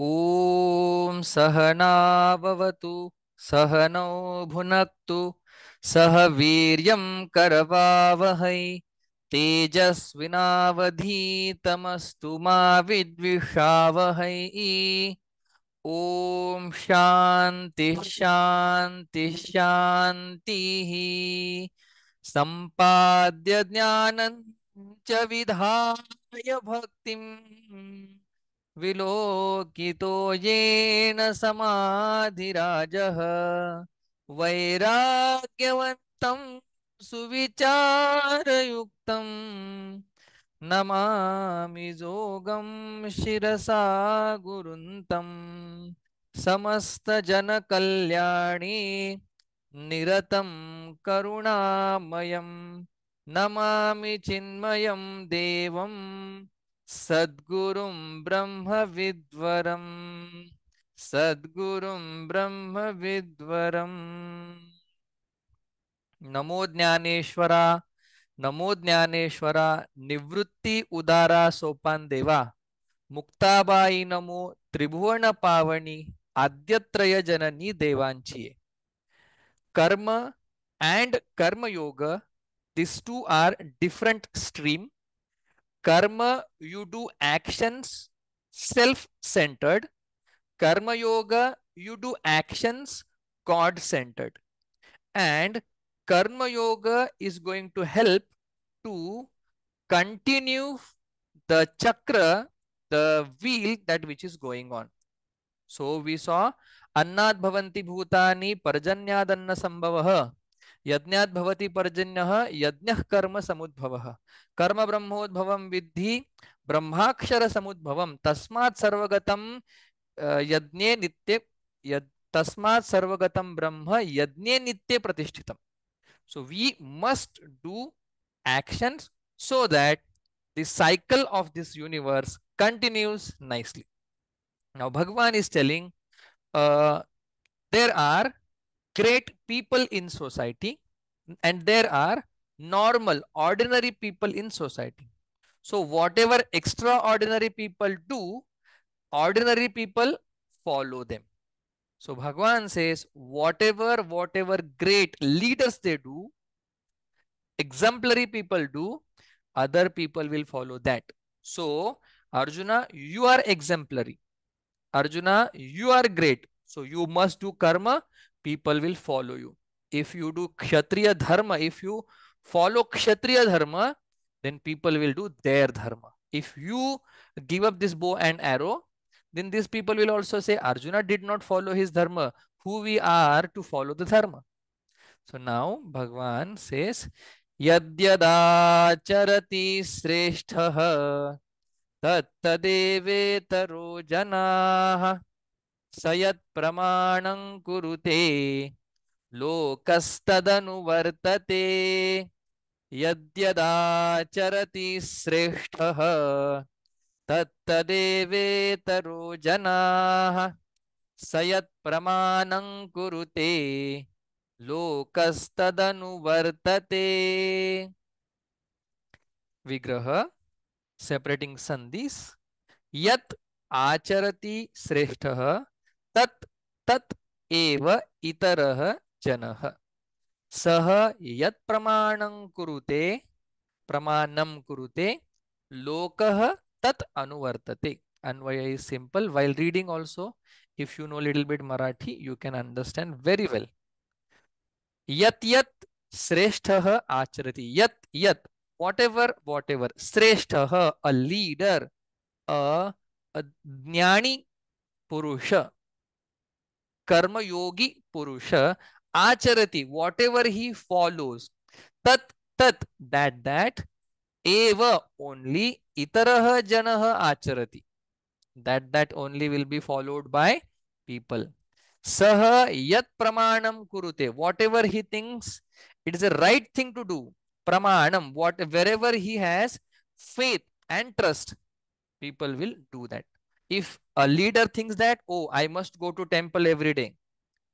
ॐ सहनाववतु सहनौ भुनक्तु सह वीर्यं करवावहै तेजस्विनावधीतमस्तु मा विद्विषावहै। ॐ शान्ति शान्ति शान्तिः। सम्पाद्य ज्ञानं च विधाय भक्तिं विलोकितो येन समाधिराजः वैराग्यवन्तं सुविचारयुक्तं नमामि जोगं शिरसा गुरुन्तं समस्तजनकल्याणे निरतं करुणामयं नमामि चिन्मयं देवं सद्गुरुं ब्रह्मविद्वरं सद्गुरुं ब्रह्मविद्वरम्। नमो ज्ञानेश्वरा नमो ज्ञानेश्वरा निवृत्ती उदारा सोपान देवा मुक्ताबाई नमो त्रिभुवन पावनी आद्यत्रय जननी देवांची कर्म and karma yoga, these two are different stream. Karma, you do actions self centered. Karma yoga, you do actions god centered. And karma yoga is going to help to continue the chakra, the wheel that which is going on. So we saw annad bhavanti bhutani parjanyadanna sambhavah यज्ञात भवति पर्जन्यः यज्ञः कर्म समुद्भवः कर्म ब्रह्मोद्भवं विद्धि ब्रह्माक्षर समुद्भवं तस्मात् सर्वगतं यज्ञे नित्ये तस्मात् सर्वगतं ब्रह्म यज्ञे नित्ये प्रतिष्ठितम्. So we must do actions so that the cycle of this universe continues nicely. Now Bhagwan is telling there are great people in society and there are normal ordinary people in society. So whatever extraordinary people do, ordinary people follow them. So Bhagwan says whatever great leaders they do, exemplary people do, other people will follow that. So Arjuna, you are exemplary. Arjuna, you are great. So you must do karma, people will follow you. If you do Kshatriya Dharma, if you follow Kshatriya Dharma, then people will do their Dharma. If you give up this bow and arrow, then these people will also say, Arjuna did not follow his Dharma. Who we are to follow the Dharma? So now Bhagwan says, Yadyadacharati Sreshtha Tattadevetaro Janaha Sayat Pramanam Kurute Lokastadanuvartate Yadyadacharati Sreshtha Tattadevetaro Janaha Sayat Pramanam Kurute Lokastadanuvartate. Vigraha, separating sandhis. Yat acharati sreshtah tat tat eva itarah janah. Sah yat pramanam kurute lokah tat anuvartate. Anvaya is simple. While reading also, if you know a little bit Marathi, you can understand very well. Yat yat sreshtah acharati. Yat yat, whatever sreshtah, a leader, a jnani purusha, karma yogi purusha, acharati, whatever he follows, tat tat, that eva, only itarah janah acharati, that only will be followed by people. Saha yat pramanam kurute, whatever he thinks it is a right thing to do, pramanam, wherever he has faith and trust, people will do that. If a leader thinks that, oh, I must go to temple every day,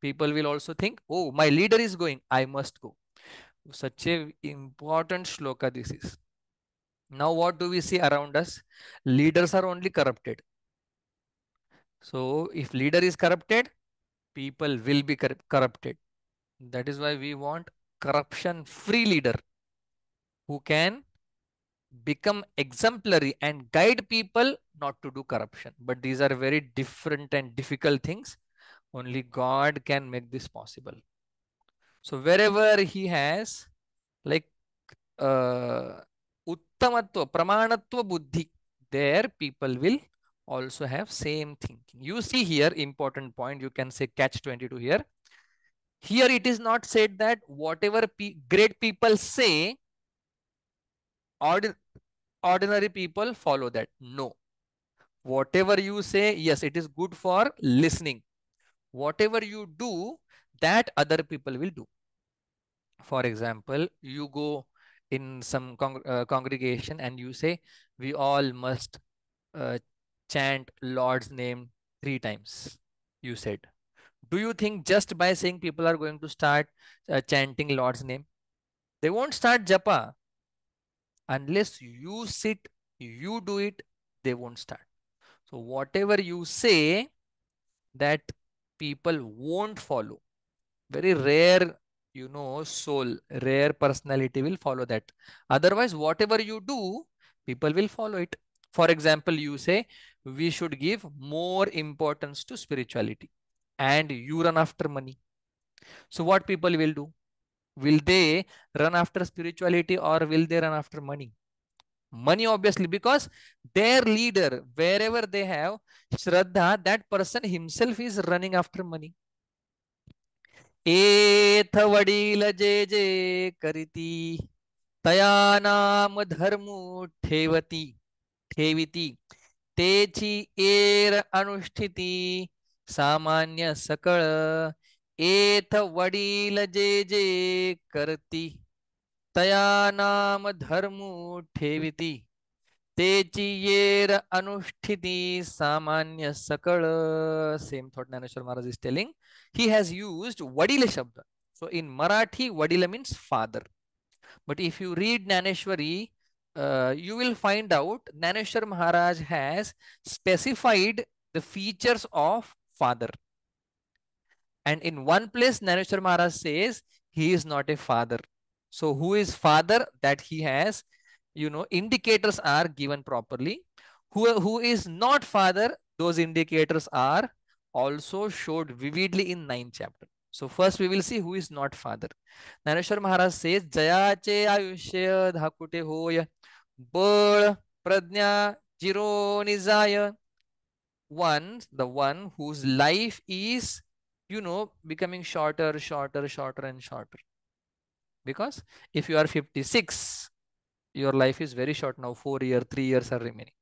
people will also think, oh, my leader is going, I must go. Such a important shloka this is. Now what do we see around us? Leaders are only corrupted. So if leader is corrupted, people will be corrupted. That is why we want corruption free leader who can become exemplary and guide people not to do corruption. But these are very different and difficult things. Only God can make this possible. So wherever he has like uttamatva, pramanatva buddhi, there people will also have same thinking. You see here, important point, you can say catch 22 here. Here it is not said that whatever great people say, ordinary people follow that. No. Whatever you say, yes, it is good for listening. Whatever you do, that other people will do. For example, you go in some congregation and you say, we all must uh, chant Lord's name 3 times. You said. Do you think just by saying people are going to start chanting Lord's name? They won't start japa. Unless you sit, you do it, they won't start. So whatever you say, that people won't follow. Very rare, soul, rare personality will follow that. Otherwise, whatever you do, people will follow it. For example, you say we should give more importance to spirituality and you run after money. So what people will do? Will they run after spirituality or will they run after money? Money, obviously, because their leader, wherever they have Shraddha, that person himself is running after money. एथ वडील जे जे करीती तया नाम धर्मू ठेवती ठेविती तेची एर अनुष्ठिती सामान्य सकळ एथ वडील जे जे करती तया नाम धर्मू ठेविती तेची येर अनुष्ठिती सामान्य सकळ. Same thought Naneshwar Maharaj is telling. He has used vadila shabda. So in Marathi, vadila means father. But if you read Naneshwari, you will find out Naneshwar Maharaj has specified the features of father. And in one place, Naneshwar Maharaj says he is not a father. So who is father? That he has, indicators are given properly. Who is not father? Those indicators are also showed vividly in 9th chapter. So first we will see who is not father. Naneshwar Maharaj says, Jayache ayushya dhakute hoya bal pradnya jiro nizaya. The one whose life is, becoming shorter, shorter, shorter, and shorter. Because if you are 56, your life is very short now. 4 years, 3 years are remaining.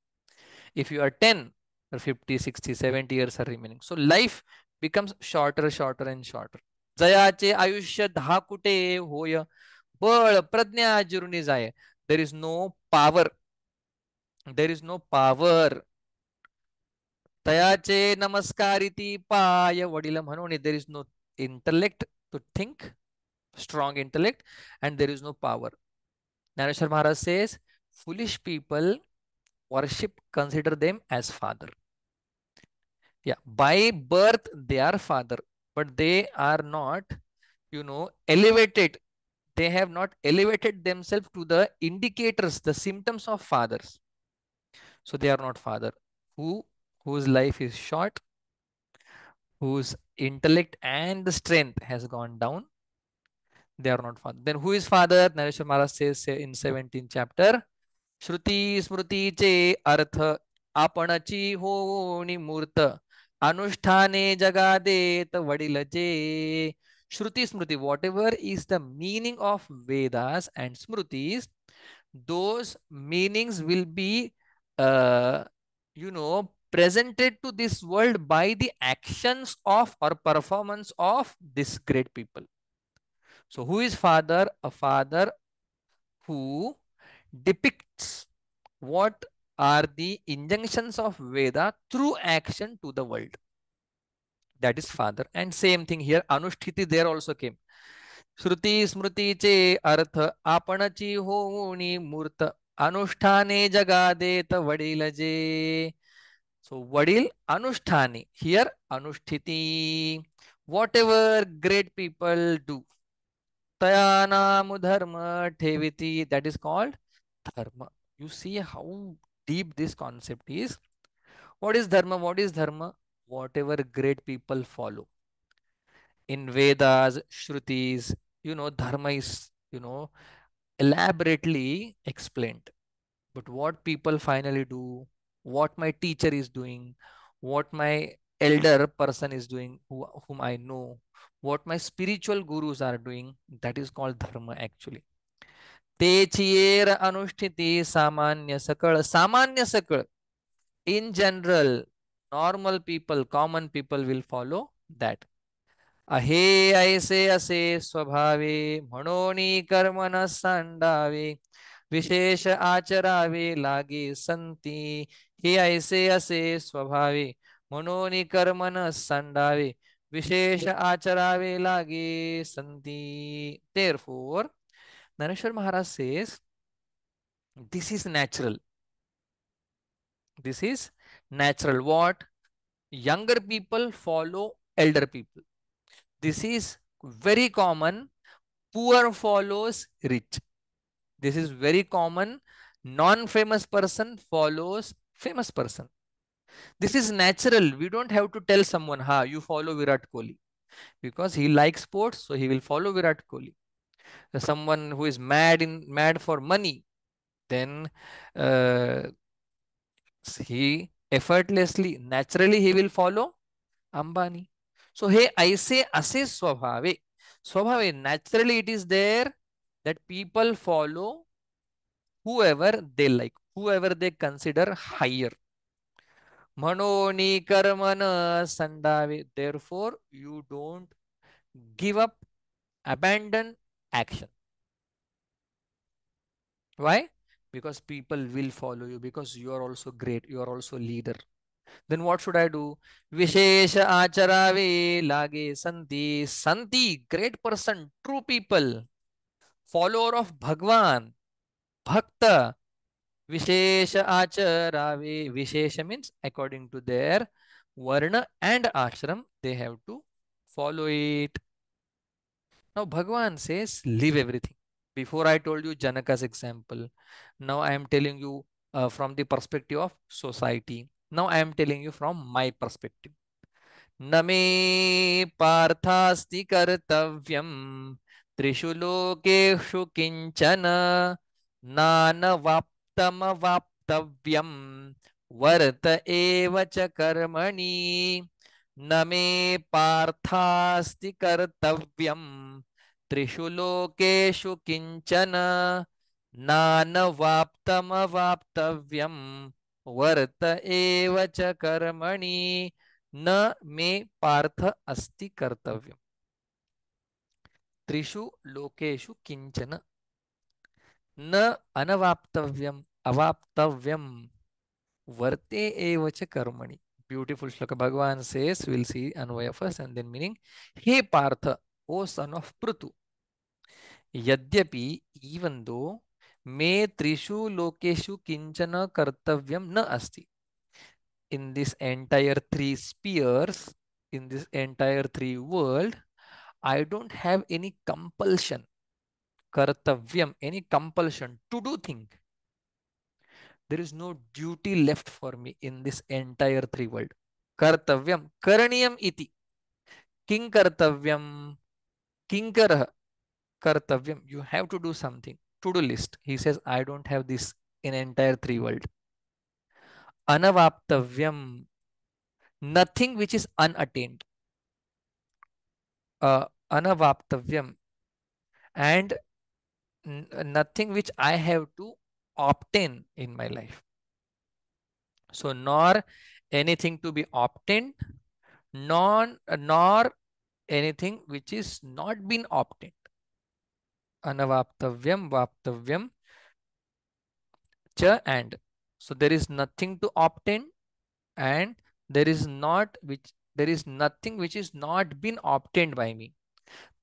If you are 10, or 50, 60, 70 years are remaining. So life becomes shorter, shorter, and shorter. Jayache ayushya dhakute hoya bal pradnya jiruni jaya. There is no power. There is no power. तयाचे नमस्कारिती पाय वडील म्हणून. There is no intellect to think, strong intellect, and there is no power. Naneshwar Maharaj says, foolish people worship, consider them as father. Yeah, by birth they are father, but they are not, elevated. They have not elevated themselves to the indicators, the symptoms of fathers. So they are not father. Whose life is short, whose intellect and the strength has gone down, they are not father. Then who is father? Nareshwar Maharaj says in 17th chapter, Shruti Smruti che artha apanachi होनी मूर्त अनुष्ठाने जगादेत वडिल जे. Shruti Smruti, whatever is the meaning of Vedas and Smrutis, those meanings will be, presented to this world by the actions of or performance of this great people. So who is father? A father who depicts what are the injunctions of Veda through action to the world. That is father. And same thing here, Anushtiti there also came. Shruti Smruti che artha apanachi houni murta अनुष्ठाने जगादेत वडिल जे. So vadil anusthani, here anusthiti, whatever great people do, tayanamu dharma theviti, that is called dharma. You see how deep this concept is. What is dharma? What is dharma? Whatever great people follow. In Vedas, Shrutis, dharma is, elaborately explained. But what people finally do, what my teacher is doing, what my elder person is doing, whom I know, what my spiritual gurus are doing, that is called dharma actually. ते चियेर अनुष्ठिती सामान्य सकळ, सामान्य सकळ, in general, normal people, common people will follow that. आहे ऐसे असे स्वभावे, म्हणून कर्म न सांडावे, विशेष आचरावे लागे संती. हे ऐसे असे स्वभावे, म्हणून कर्म न सांडावे, विशेष आचरावे लागे संती. Therefore, Dhaneshwar Maharaj says, this is natural. This is natural. What? Younger people follow elder people. This is very common. Poor follows rich. This is very common. Non-famous person follows famous person. This is natural. We don't have to tell someone, ha, you follow Virat Kohli. Because he likes sports, so he will follow Virat Kohli. Someone who is mad for money, then he effortlessly, naturally he will follow Ambani. So he aise ase swabhave. Swabhave, naturally it is there that people follow whoever they like, whoever they consider higher. Manoni karmana sandave. Therefore, you don't give up, abandon action. Why? Because people will follow you, because you are also great, you are also leader. Then what should I do? Vishesha acharave lage santi. Santi, great person, true people, follower of Bhagwan, Bhakta. Vishesha acharave. Vishesha means according to their varna and ashram, they have to follow it. Now Bhagwan says, leave everything. Before I told you Janaka's example. Now I am telling you from the perspective of society. Now I am telling you from my perspective. न मे पार्थास्ति कर्तव्यं त्रिषु लोकेषु किंचन नानवाप्तमवाप्तव्यं वर्त एव च कर्मणि. न मे पार्थास्ति कर्तव्यं त्रिषु लोकेषु किंचन नानवाप्तमवाप्तव्यं वर्त एव च कर्मणि. न मे पार्थ अस्ति कर्तव्यम त्रिषु लोकेषु किंचन न अनवाप्तव्यम अवाप्तव्यम वर्ते एव च कर्मणि. Beautiful shloka. Bhagavan says, we'll see Anvaya first and then meaning. Hey Partha, O son of Prutu, Yadyapi, even though, me trishu lokeshu kinchana kartavyam na asti. In this entire three spheres, in this entire three world, I don't have any compulsion, kartavyam, any compulsion to do thing. There is no duty left for me in this entire three world. Kartavyam, karaniyam iti. King kartavyam, kinkarah kartavyam. You have to do something. To-do list. He says, I don't have this in entire three world. Anavaptavyam, nothing which is unattained. Anavaptavyam, and nothing which I have to obtain in my life. So nor anything to be obtained, nor anything which is not been obtained. Anavaptavyam, vaptavyam, cha, and. So there is nothing to obtain, and there is nothing which is not been obtained by me.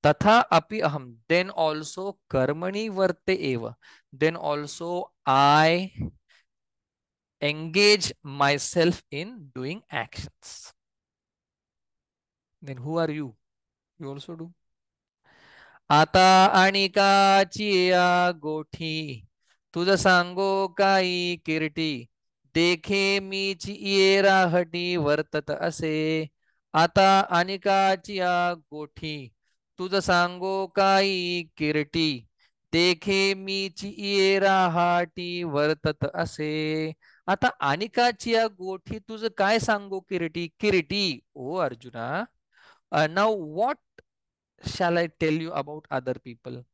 Tatha api aham, then also karmani varte eva, then also I engage myself in doing actions. Then who are you? You also do. आता आणि काची या गोठी तुझ सांगो काही किरटी देखे मीची ये राहटी वर्तत असे. आता आणि काची या गोठी तुझ सांगो काही किरटी देखे मीची ये राहटी वर्तत असे. आता अनिकाची या गोठी तुझ काय सांगू किरटी किरटी ओ Arjuna. Now what shall I tell you about other people?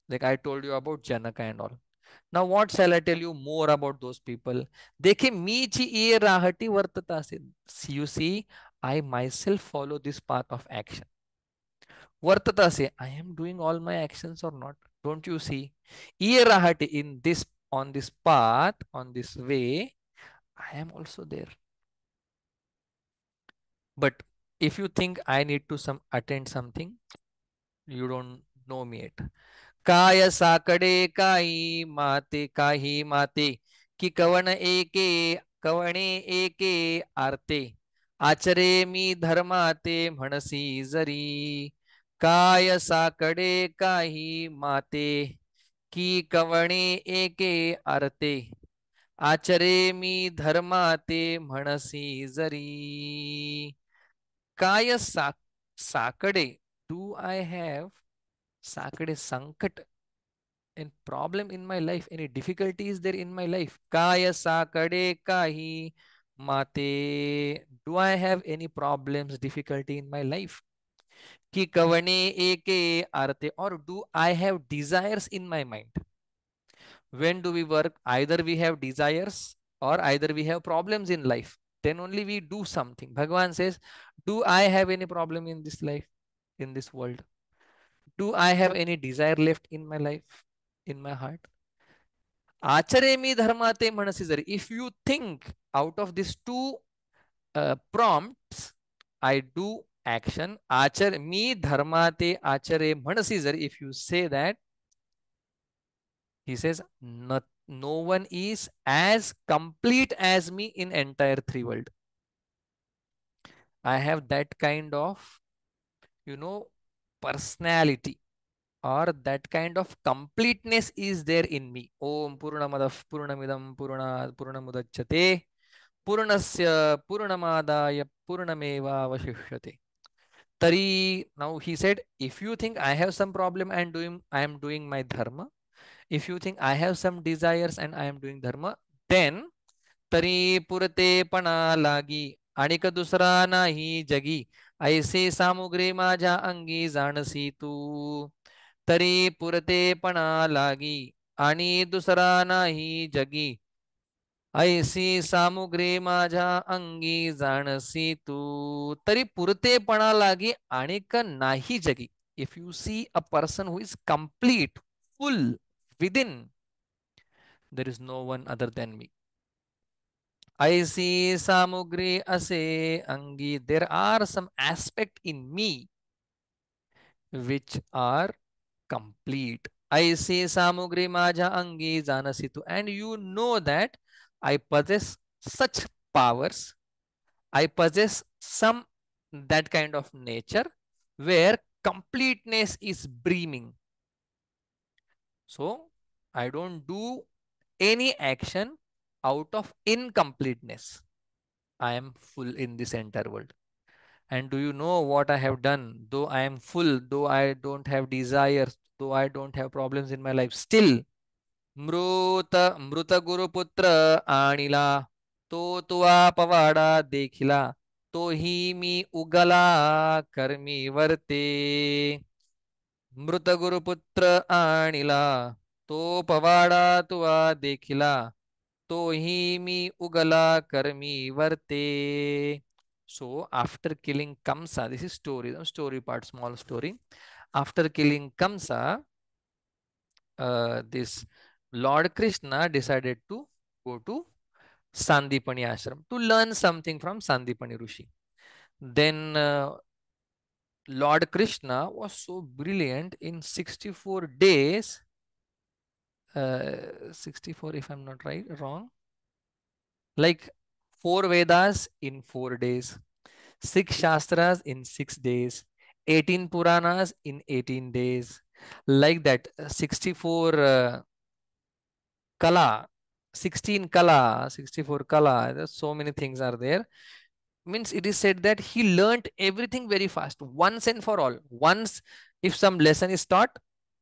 Like I told you about Janaka and all. Now what shall I tell you more about those people? देखिए मीची ये राहटी वर्तता असे. You see, I myself follow this path of action. वर्तता असे. I am doing all my actions or not? Don't you see? ये Rahati in this on this path on this way, I am also there. But if you think I need to some attend something, you don't know me yet. काय साकडे काही माते काही माते की कवणे एके आरते आचरे मी धर्माते म्हणसी जरी. काय साकडे काही माते की कवणे एके आरते आचरे मी धर्माते म्हणसी जरी. काय साकडे डू आय हॅव साकडे संकट and problem in my life, any difficulties there in my life. Kaya sakade kahi mate. Do I have any problems, difficulty in my life? Ki kavane eke arte, or do I have desires in my mind? When do we work? Either we have desires or either we have problems in life. Then only we do something. Bhagavan says, do I have any problem in this life, in this world? Do I have any desire left in my life, in my heart? Achare me धर्माते म्हणसी zari. If you think out of these two prompts, I do action. Archer me धर्माते Achare म्हणसी zari. If you say that, he says, no one is as complete as me in entire three world. I have that kind of, personality, or that kind of completeness is there in me. Om Purnamadav Purnamidam Purnamudachyate Purnasya Purnamadaya Purnameva Vashishyate. Tari, now he said, if you think I have some problem and I am doing my dharma, if you think I have some desires and I am doing dharma, then तरी पुरतेपणा लागी आणिक दुसरा नाही जगी ऐसे सामुग्री माझ्या अंगी जाणसी तू. तरी पुरतेपणा लागी आणि दुसरा नाही जगी ऐसी सामुग्री माझ्या अंगी जाणसी तू. तरी पुरतेपणा लागी आणिक नाही जगी. If you see a person who is complete full within, there is no one other than me. ऐसी सामुग्री असे अंगी, there are some aspect in me which are complete. ऐसी सामुग्री माझ्या अंगी जाणसी तू. And you know that I possess such powers. I possess some that kind of nature where completeness is brimming. So I don't do any action out of incompleteness. I am full in this entire world. And do you know what I have done? Though I am full, though I don't have desires, though I don't have problems in my life, still मृत गुरुपुत्र आणिला तो तुवा पवाडा देखिला तोही मी उगला कर्मी वर्ते. मृत गुरुपुत्र आणिला तो पवाडा तुवा देखिला तोही मी उगला कर्मी वर्ते. So after killing Kamsa, this is story, the story part, small story. After killing Kamsa, this Lord Krishna decided to go to Sandipani ashram to learn something from Sandipani Rishi. Then Lord Krishna was so brilliant in 64 days, 64 if I'm not wrong, Like 4 Vedas in 4 days, 6 Shastras in 6 days, 18 Puranas in 18 days. Like that, 64 Kala, 16 Kala, 64 Kala. There's so many things are there. Means it is said that he learnt everything very fast, once and for all. Once, if some lesson is taught,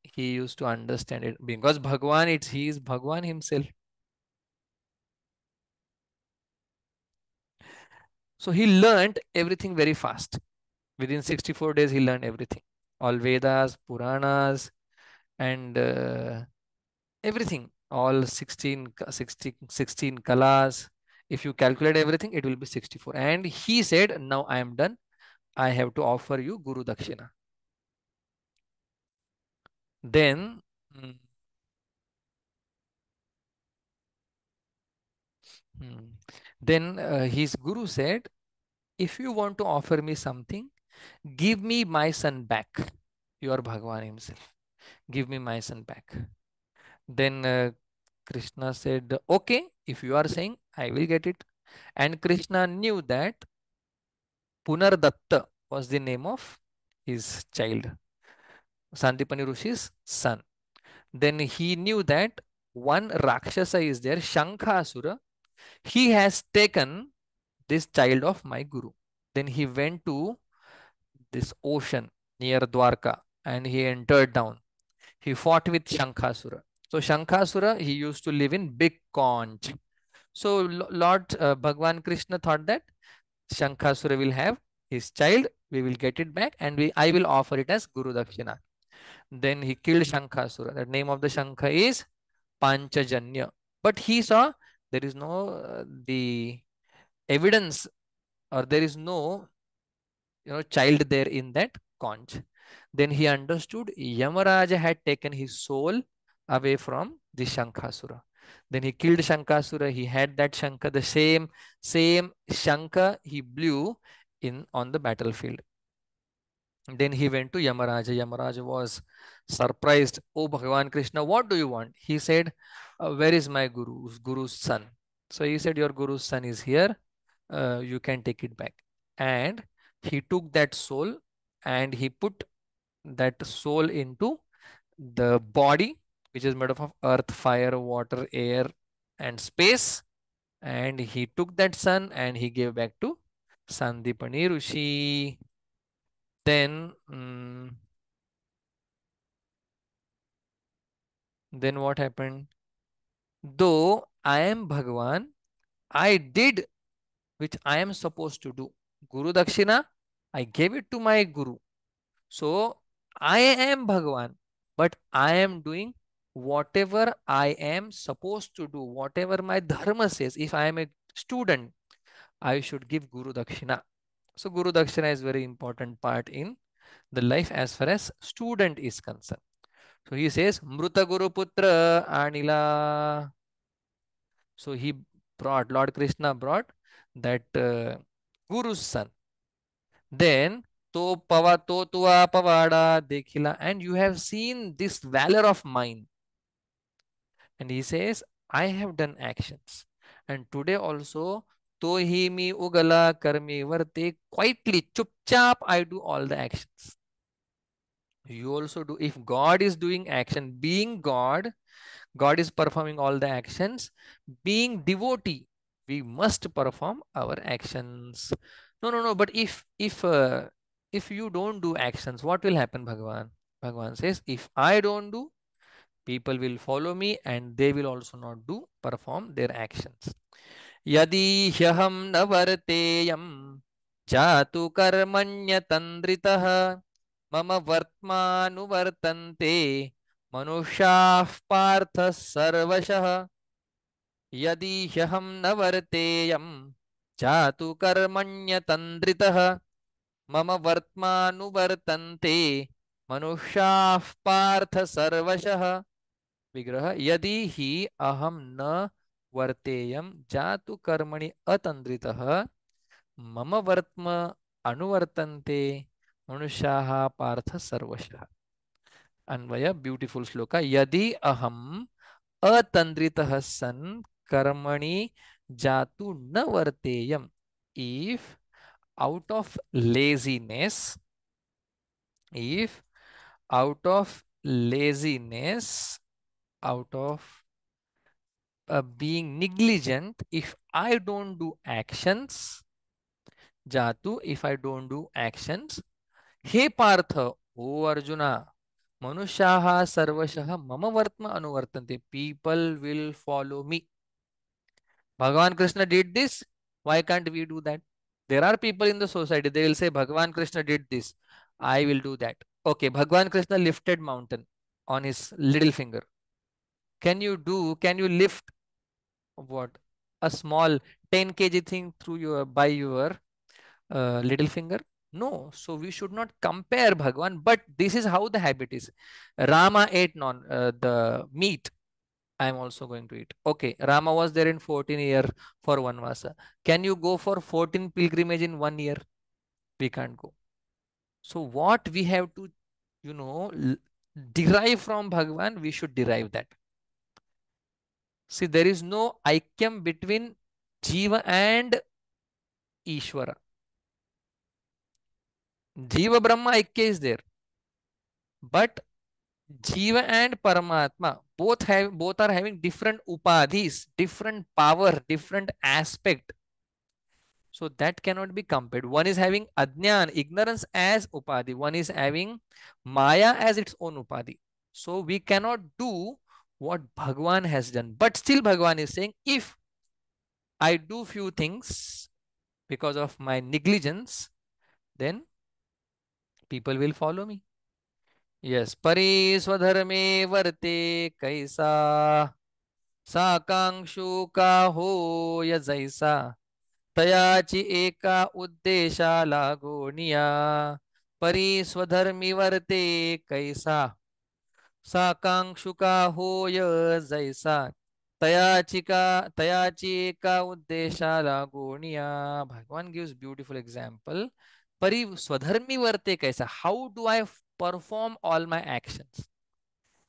he used to understand it because Bhagwan, he is Bhagwan himself. So he learnt everything very fast. Within 64 days, he learned everything. All Vedas, Puranas, and everything. All 16 Kalas. If you calculate everything, it will be 64. And he said, now I am done. I have to offer you Guru Dakshina. Then, mm, mm, then his Guru said, if you want to offer me something, give me my son back. You are Bhagwan himself. Give me my son back. Then Krishna said, okay, if you are saying, I will get it. And Krishna knew that Punardatta was the name of his child, Sandipani Rishi's son. Then he knew that one Rakshasa is there, Shankhasura. He has taken this child of my Guru. Then he went to this ocean near Dwarka and he entered down. He fought with Shankhasura. So Shankhasura, he used to live in big conch. So Lord Bhagwan Krishna thought that Shankhasura will have his child, we will get it back and I will offer it as Guru Dakshina. Then he killed Shankhasura. The name of the Shankha is Panchajanya. But he saw there is no the evidence or there is no child there in that conch. Then he understood Yamaraja had taken his soul away from the Shankhasura. Then he killed Shankasura. He had that Shankha, the same Shankha he blew in on the battlefield. Then he went to Yamaraja. Yamaraja was surprised. Oh, Bhagavan Krishna, what do you want? He said, where is my Guru's son? So he said, your Guru's son is here. You can take it back. And he took that soul and he put that soul into the body, which is made up of earth, fire, water, air, and space. And he took that son and he gave back to Sandipani Rishi. Then, then what happened? Though I am Bhagwan, I did which I am supposed to do. Guru Dakshina, I gave it to my Guru. So I am Bhagwan, but I am doing whatever I am supposed to do, whatever my dharma says. If I am a student, I should give Guru Dakshina. So Guru Dakshina is very important part in the life as far as student is concerned. So he says, Mruta Guru Putra Anila. So he brought, Lord Krishna brought that Guru's son. Then to pava to tua pavada dekhila, and you have seen this valor of mine. And he says, I have done actions. And today also, tohimi ugala karmi varte, quietly, chupchap, I do all the actions. You also do. If God is doing action, being God, God is performing all the actions. Being devotee, we must perform our actions. No, no, no. But if you don't do actions, what will happen, Bhagavan? Bhagavan says, if I don't do, people will follow me and they will also not do perform their actions. Yadi hyaham navarteyam jatu karmanya tandritah mama vartmanuvartante manushah partha sarvashah यदि ह्यहं न वर्तेयं जातु कर्मण्यतन्द्रितः मम वर्त्मानुवर्तन्ते मनुष्याः पार्थ सर्वशः विग्रह यदि हि अहं न वर्तेयं जातु कर्मणि अतन्द्रितः मम वर्त्म अनुवर्तन्ते मनुष्याः पार्थ सर्वशः अन्वय ब्यूटिफुल श्लोका यदि अहम अतंद्रितः सन कर्मणि जातु न वर्तेयम. If out of laziness, if out of laziness, out of being negligent, if I don't do actions, Jatu, if I don't do actions, हे पार्थ, ओ अर्जुना, मनुष्याः सर्वशः मम वर्त्म अनुवर्तन्ते. People will follow me. Bhagavan Krishna did this. Why can't we do that? There are people in the society, they will say, Bhagavan Krishna did this. I will do that. Okay, Bhagavan Krishna lifted mountain on his little finger. Can you lift what? A small 10 kg thing through by your little finger? No. So we should not compare Bhagavan, but this is how the habit is. Rama ate the meat. I am also going to eat. Okay, Rama was there in 14 years for Vanvasa. Can you go for 14 pilgrimage in 1 year? We can't go. So what we have to, derive from Bhagavan, we should derive that. See, there is no aikyam between Jiva and Ishvara. Jiva Brahma Aikya is there, but Jiva and Paramatma both are having different upadhis, different power, different aspect. So that cannot be compared. One is having ajnan, ignorance as upadhi. One is having maya as its own upadhi. So we cannot do what Bhagwan has done. But still Bhagwan is saying, if I do few things because of my negligence, then people will follow me. Yes, pari swadharme varte kaisa साकांक्षु का हो या जैसा तयाची एका उद्देशा लागोनिया परी स्वधर्मी वर्ते कैसा साकांक्षु का होय जैसा तयाची एका उद्देशा लागोनिया. Bhagwan gives beautiful example. परी स्वधर्मी वर्ते कैसा, how do I perform all my actions?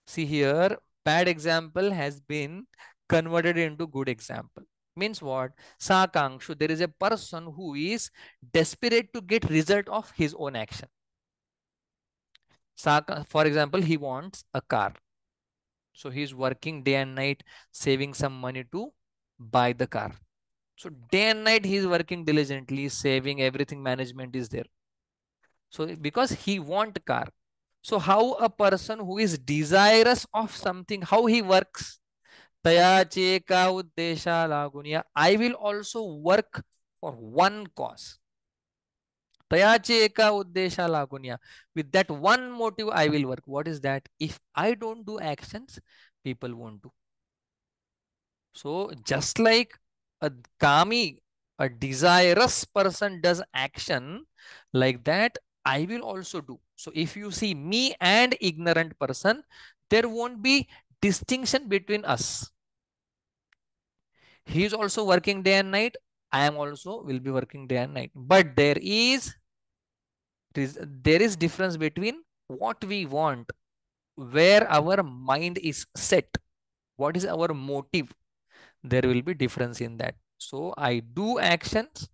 See here, bad example has been converted into good example. Means what? Sakangshu, there is a person who is desperate to get result of his own action. For example, he wants a car. So he is working day and night, saving some money to buy the car. So day and night he is working diligently, saving everything, management is there. So because he want car. So how a person who is desirous of something, how he works? तयाचे का उद्देशा लागून I will also work for one cause. तयाचे एका उद्देशा लागून with that one motive I will work. What is that? If I don't do actions, people won't do. So just like a kami, a desirous person does action, like that I will also do. So if you see me and ignorant person, there won't be distinction between us. He is also working day and night. I am also will be working day and night. But there is difference between what we want, where our mind is set, what is our motive. There will be difference in that. So I do actions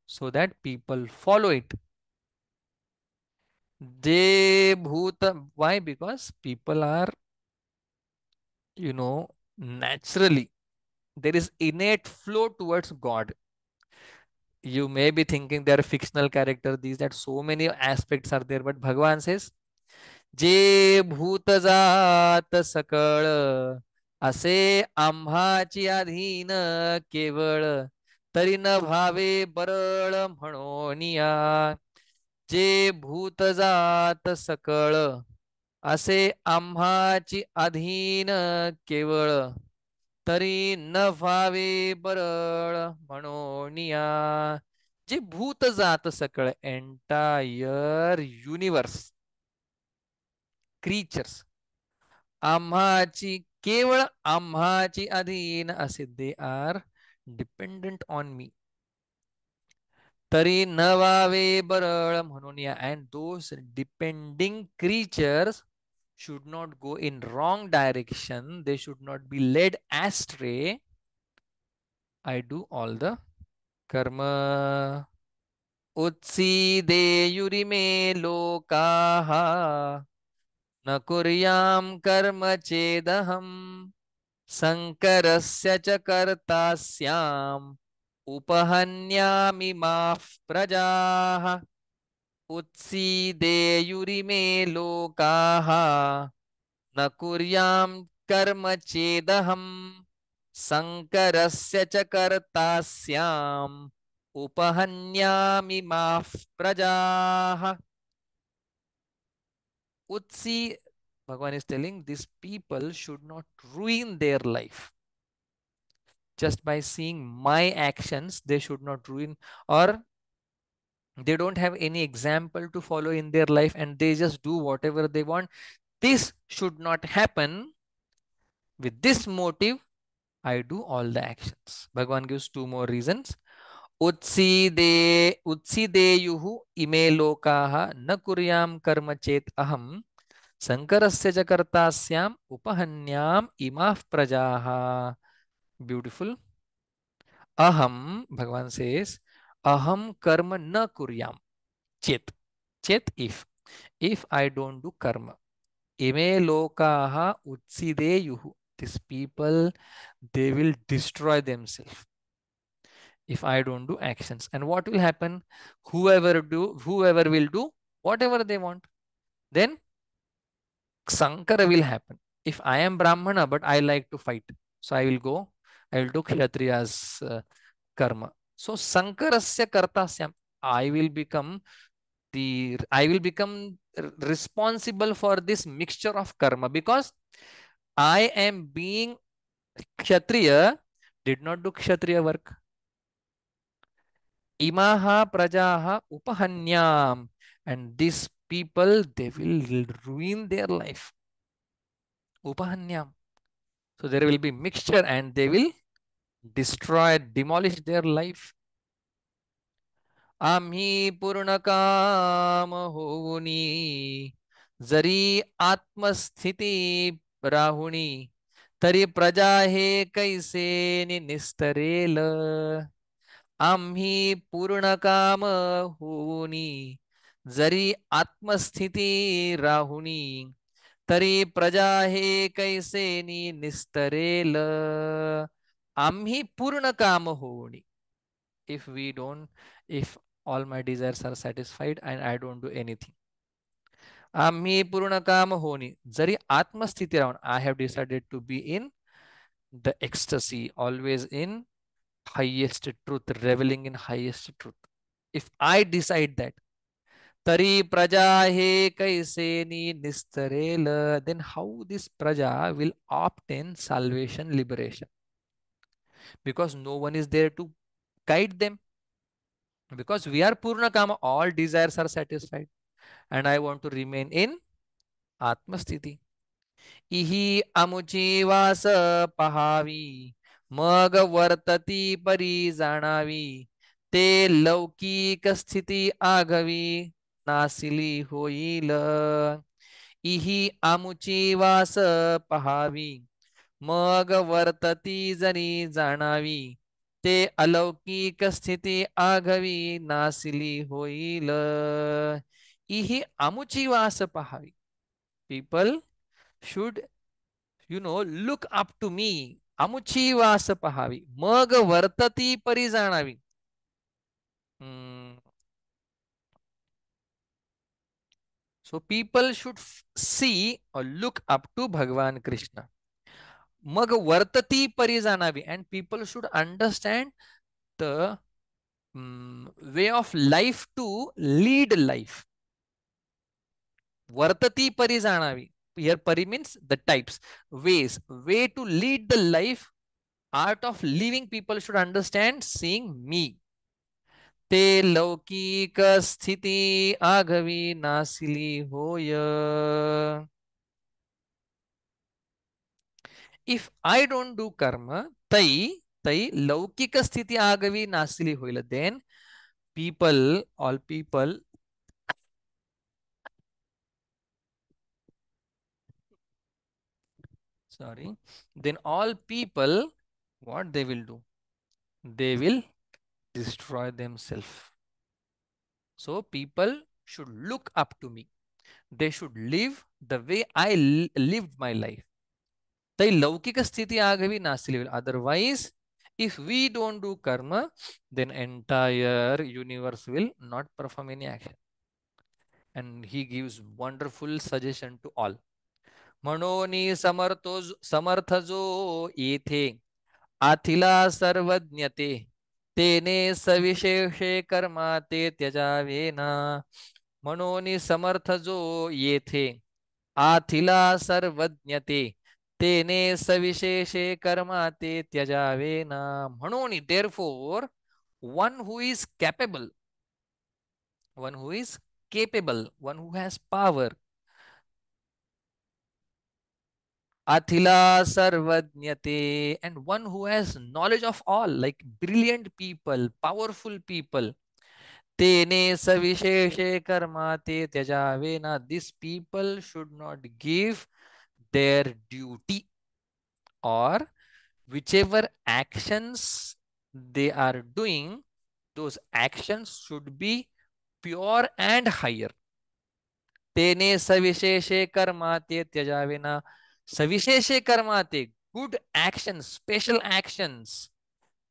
so that people follow it. They bhuta, why? Because people are, naturally, there is innate flow towards God. You may be thinking they are fictional character, these that so many aspects are there, but Bhagavan says, जे भूत जात सकळ असे आम्हाची अधीन केवळ तरी न भावे बरळ म्हणोनिया. जे भूत जात सकळ असे आम्हाची अधीन केवळ तरी न व्हावे बरळ म्हणोनिया. जे भूत जात सकळ, एंटायर युनिवर्स, क्रीचर्स, आम्हाची केवळ आम्हाची अधीन असे, they are dependent on me. तरी न व्हावे बरळ म्हणोनिया. And those depending creatures should not go in wrong direction. They should not be led astray. I do all the karma. उत्सीदेयुरिमे लोकाः न कुर्यां कर्म चेदहम् शङ्करस्य च कर्ता स्याम् उपहन्यामि माः प्रजाः उत्सीदेयुरिमे लोकाः न कुर्यां कर्म चेदहम् शङ्करस्य च कर्ता स्याम् उपहन्यामि माः प्रजाः Utsi, Bhagavan is telling these people should not ruin their life. Just by seeing my actions, they should not ruin, or they don't have any example to follow in their life and they just do whatever they want. This should not happen. With this motive, I do all the actions. Bhagavan gives two more reasons. उत्सीदेयुः इमे लोकाः न कुर्यां कर्म चेत् अहं शंकरस्य च कर्तास्याम् उपहन्याम इमाः प्रजाः. Beautiful. Aham, Bhagavan says, aham karma na kuryam. Chet. Chet if I don't do karma. Ime lokaha utsideyuhu. These people, they will destroy themselves if I don't do actions. And what will happen? Whoever will do whatever they want. Then Sankara will happen. If I am Brahmana, but I like to fight, so I will do Kshatriya's karma. So Sankarasya Kartasyam, I will become responsible for this mixture of karma because I am being Kshatriya, did not do Kshatriya work. Imaha Prajaha Upahanyam, and these people, they will ruin their life. Upahanyam. So there will be mixture and they will destroy, demolish their life. आम्ही पूर्ण काम होऊनी जरी आत्मस्थिती राहुणी तरी प्रजा हे कैसे निस्तरेल आम्ही पूर्ण काम होऊनी जरी आत्मस्थिती राहुणी तरी प्रजा हे कैसे निस्तरेल आम्ही पूर्ण काम होऊनी if we don't if all my desires are satisfied and I don't do anything आम्ही पूर्ण काम होणी जरी आत्मस्थिती राहून I have decided to be in the ecstasy always in highest truth reveling in highest truth if I decide that तरी प्रजा हे कैसे निस्तरेल then how this praja will obtain salvation liberation because no one is there to guide them because we are purna kama all desires are satisfied and I want to remain in आत्मस्थिती इही अमुची वास पहावी मग वर्तती परी जाणावी ते लौकिक स्थिती आघवी नासिली होईल इही आमुची वास पहावी मग वर्तती जरी जाणावी ते अलौकिक स्थिती आघवी नासिली होईल इही आमुची वास पहावी people should look up to me amuchi vas pahavi mag vartati pari janavi Hmm. So people should see or look up to Bhagavan Krishna mag vartati pari janavi and people should understand the way of life to lead life vartati pari janavi here pari means the types way to lead the life art of living people should understand seeing me ते लौकिक स्थिति आगवी नासिली होय if I don't do karma tai लौकिक स्थिति आगवी नासिली होईल then all people sorry then all people what they will do they will destroy themselves. So people should look up to me. They should live the way I lived my life. The लौकिक स्थिति आगवी नास्ति. Otherwise, if we don't do karma, then entire universe will not perform any action. And he gives wonderful suggestion to all. म्हणोनी समर्थ जो येथे आथिला सर्वज्ञते तेने सविशेषे कर्मा ते त्यजावे ना. म्हणोनी समर्थ जो येथे आथिला सर्वज्ञते तेने सविशेषे कर्मा ते त्यजावे ना. म्हणोनी therefore one who is capable, one who is capable, one who has power, Athila Sarvajñate, and one who has knowledge of all, like brilliant people, powerful people. Tene savisheshe karmate tyajavena. These people should not give their duty, or whichever actions they are doing, those actions should be pure and higher. तेने सविशेषे कर्माते त्यजावेना. सविशेषे कर्माते, good actions, special actions,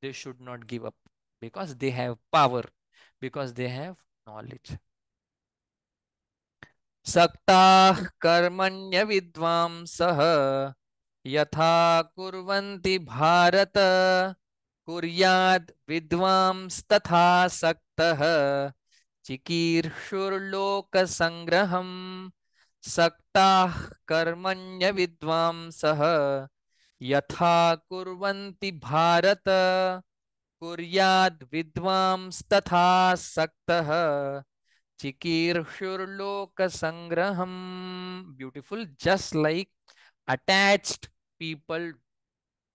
they should not give up because they have power, because they have knowledge. सक्ताः कर्मण्य विद्वांसः यथा कुर्वन्ति भारत कुर्याद् विद्वांस्तथा सक्तः चिकीर्षुर्लोकसंग्रहम्. सक्ताः कर्मण्य विद्वांसः यथा कुर्वन्ति Bharat कुर्याद् विद्वांस्तथा सक्तः चिकीर्षुर्लोकसंग्रहम्. Beautiful. Just like attached people,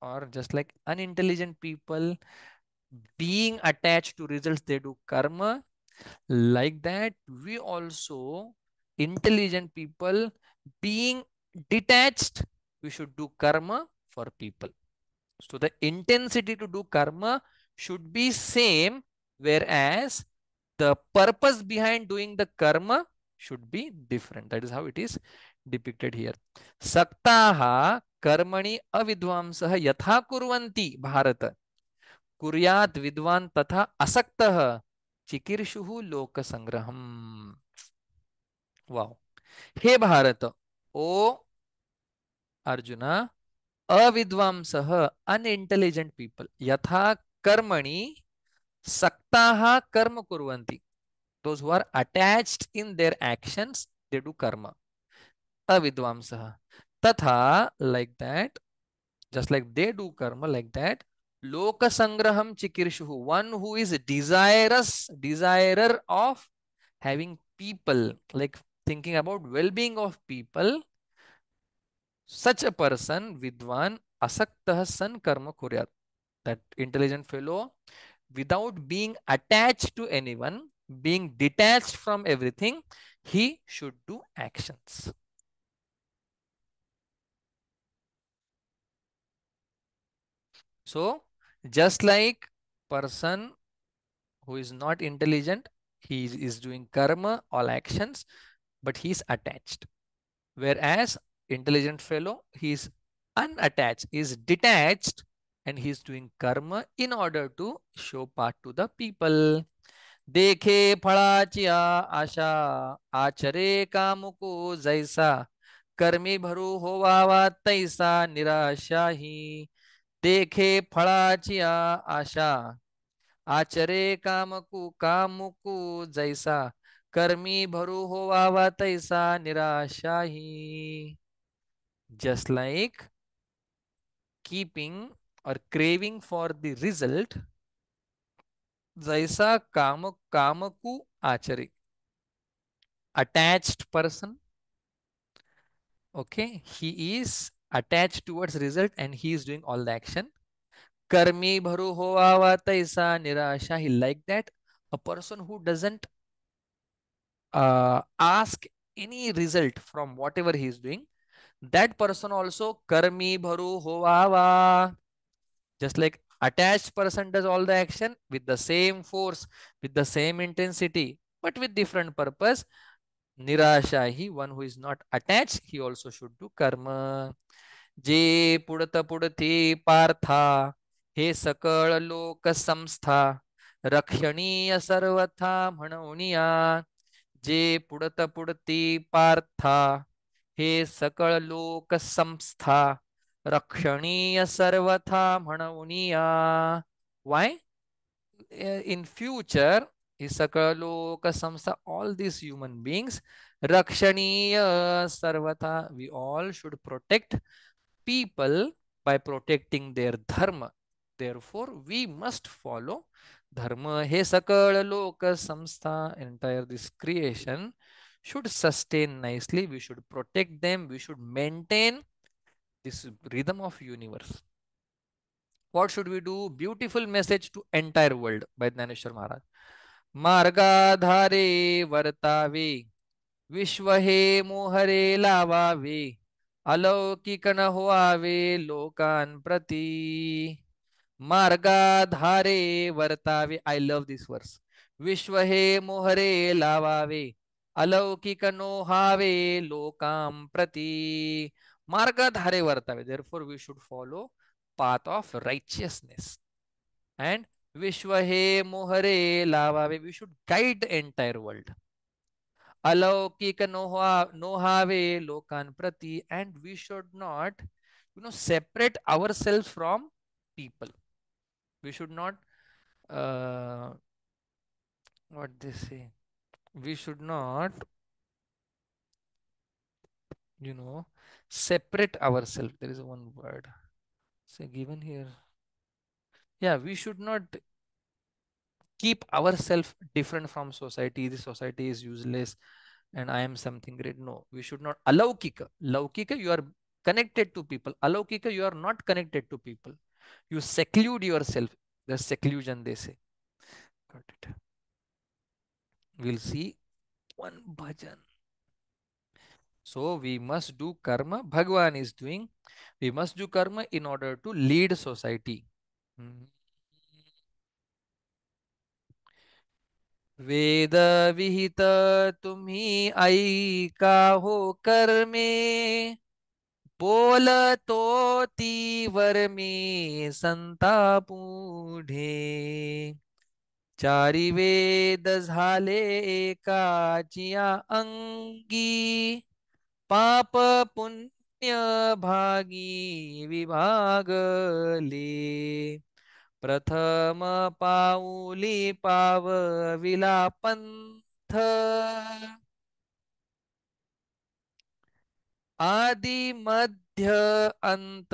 or just like unintelligent people being attached to results, they do karma. Like that, we also, intelligent people being detached, we should do karma for people. So the intensity to do karma should be same, whereas the purpose behind doing the karma should be different. That is how it is depicted here. Saktaha karmani avidvamsah yatha kurvanti bharata कुर्यात विद्वान तथा असक्तः चिकीर्षुः लोक संग्रहम. वाव. हे भारत, ओ arjuna, अविद्वांसः unintelligent people यथा कर्मणि सक्ताः कर्म कुर्वन्ति. Those who are attached in their actions, they do karma. Avidvamsah. Tatha, like that, just like they do karma, like that, Loka Sangraham Chikirshuhu, one who is desirous, desirer of having people, like thinking about well-being of people, such a person, Vidwan, Asaktah San Karma Kuryat. That intelligent fellow, without being attached to anyone, being detached from everything, he should do actions. So, just like person who is not intelligent, he is doing karma, all actions, but he is attached. Whereas intelligent fellow, he is unattached, is detached, and he is doing karma in order to show path to the people. देखे फळाची आशा आचरे कामुको जैसा कर्मी भरू होवावा तैसा निराशाही. देखे फळाची आशा आचरे कामुकू जैसा कर्मी भरू होवावा तैसा निराशाही. Just like keeping or craving for the result, जैसा कामकू Achare. Attached person, okay, he is attached towards result and he is doing all the action. Karmi bharu hoava taisa nirasha, he like that. A person who doesn't ask any result from whatever he is doing, that person also karmi bharu hoava. Just like Attached person does all the action with the same force, with the same intensity, but with different purpose. Nirashahi, one who is not attached, he also should do karma. जे पुढत पुढते पार्था हे सकळ लोक संस्था रक्षणीय सर्वथा म्हणूनिया. जे पुढत पुढती पार्था हे सकळ लोक संस्था रक्षणीय सर्वथा म्हणूनिया. Why? In future, he सकळ लोक संस्था, all these human beings, रक्षणीय सर्वथा, we all should protect people by protecting their dharma. Therefore, we must follow dharma. He sakal loka samstha, entire this creation should sustain nicely. We should protect them. We should maintain this rhythm of universe. What should we do? Beautiful message to entire world by Dhaneshwar Maharaj. मार्गाधारे वर्तावे विश्व हे मोहरे लावावे अलौकिक न व्हावे लोकान प्रती. मार्गाधारे वर्तावे, I love this verse. विश्व हे मोहरे लावावे अलौकिक नो हावे लोकां प्रती. मार्गाधारे वर्तावे, therefore we should follow path of righteousness. And विश्व हे मोहरे लावावे, we should guide the entire world. अलौकिक नो हावे लोकान प्रति, and we should not separate ourselves from people. We should not what they say, we should not separate ourselves. There is one word say given here. Yeah, we should not keep ourselves different from society. The society is useless and I am something great. No, we should not. Alaukika. Laukika, you are connected to people. Alaukika, you are not connected to people. You seclude yourself. There's seclusion, they say. Got it. We'll see one bhajan. So we must do karma. Bhagwan is doing. We must do karma in order to lead society. वेद विहित तुम्ही ऐका हो कर्मे बोलतो तीवर मी संता पुढे. चारी वेद झाले एकाचिया अंगी पाप पुण्य भागी विभागले. प्रथम पाऊली पावविला पंथ आदि मध्य अंत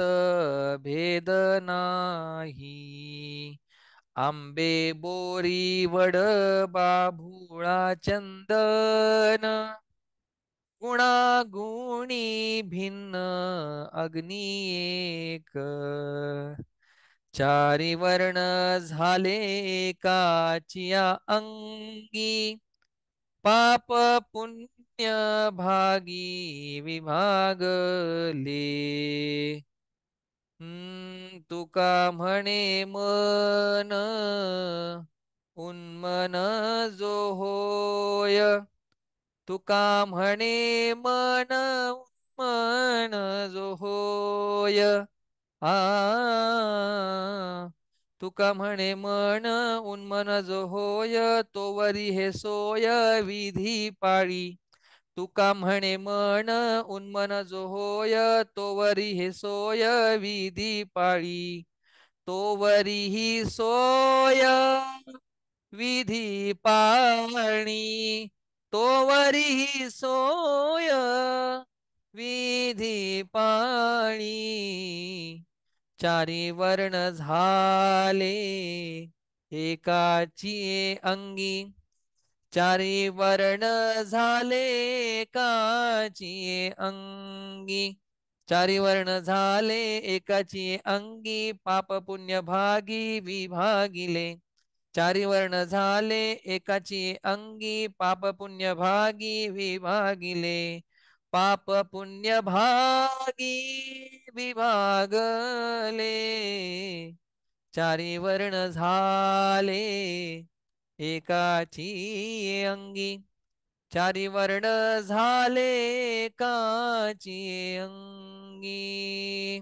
भेद नाही. आंबे बोरी वड बाभुळा चंदन गुणागुणी भिन्न अग्नी एक. चारी वर्ण झाले एकाचिया अंगी पाप पुण्य भागी विभागले. तुका म्हणे मन उन्मन जो होय. तुका म्हणे मन उन्मन जो होय. तुका म्हणे मन उन्मन जो होय तोवरी हे सोय विधी पाळी. तुका म्हणे मन उन्मन जो होय तोवरी हे सोय विधी पाळी. तोवरी ही सोय विधी पाळणी. तोवरी ही सोय विधी पाळी. चारी वर्ण झाले एकाची अंगी. चारी वर्ण झाले एकाची अंगी. चारी वर्ण झाले एकाची अंगी पाप पुण्य भागी विभागिले. चारी वर्ण झाले एकाची अंगी पाप पुण्य भागी विभागिले. पाप पुण्य भागी विभागले. चारी वर्ण झाले एकाची अंगी, चारी वर्ण झाले एकाची अंगी.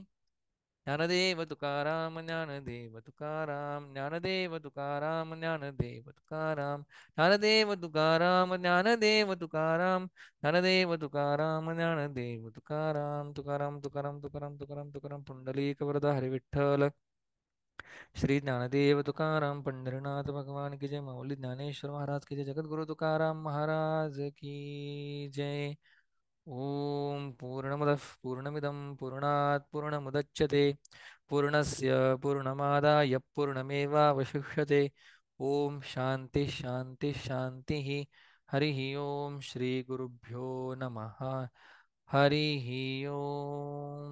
ज्ञानदेव तुकाराम ज्ञानदेव तुकाराम ज्ञानदेव तुकाराम ज्ञानदेव तुकाराम ज्ञानदेव तुकाराम ज्ञानदेव तुकाराम ज्ञानदेव तुकाराम ज्ञानदेव तुकाराम तुकाराम तुकाराम तुकाराम तुकाराम तुकाराम पुंडलीक वरदा हरी विठ्ठल. श्री ज्ञानदेव तुकाराम पंढरीनाथ भगवान की जय. माऊली ज्ञानेश्वर महाराज की जय. जगद्गुरु तुकाराम महाराज की जय. ओम पूर्णमदः पूर्णमिदं पूर्णात् पूर्णमुदच्यते पूर्णस्य पूर्णमादाय पूर्णमेवावशिष्यते. ओम शांति शांति शांति. हरिः ओम श्री गुरुभ्यो नमः. हरिः ओम.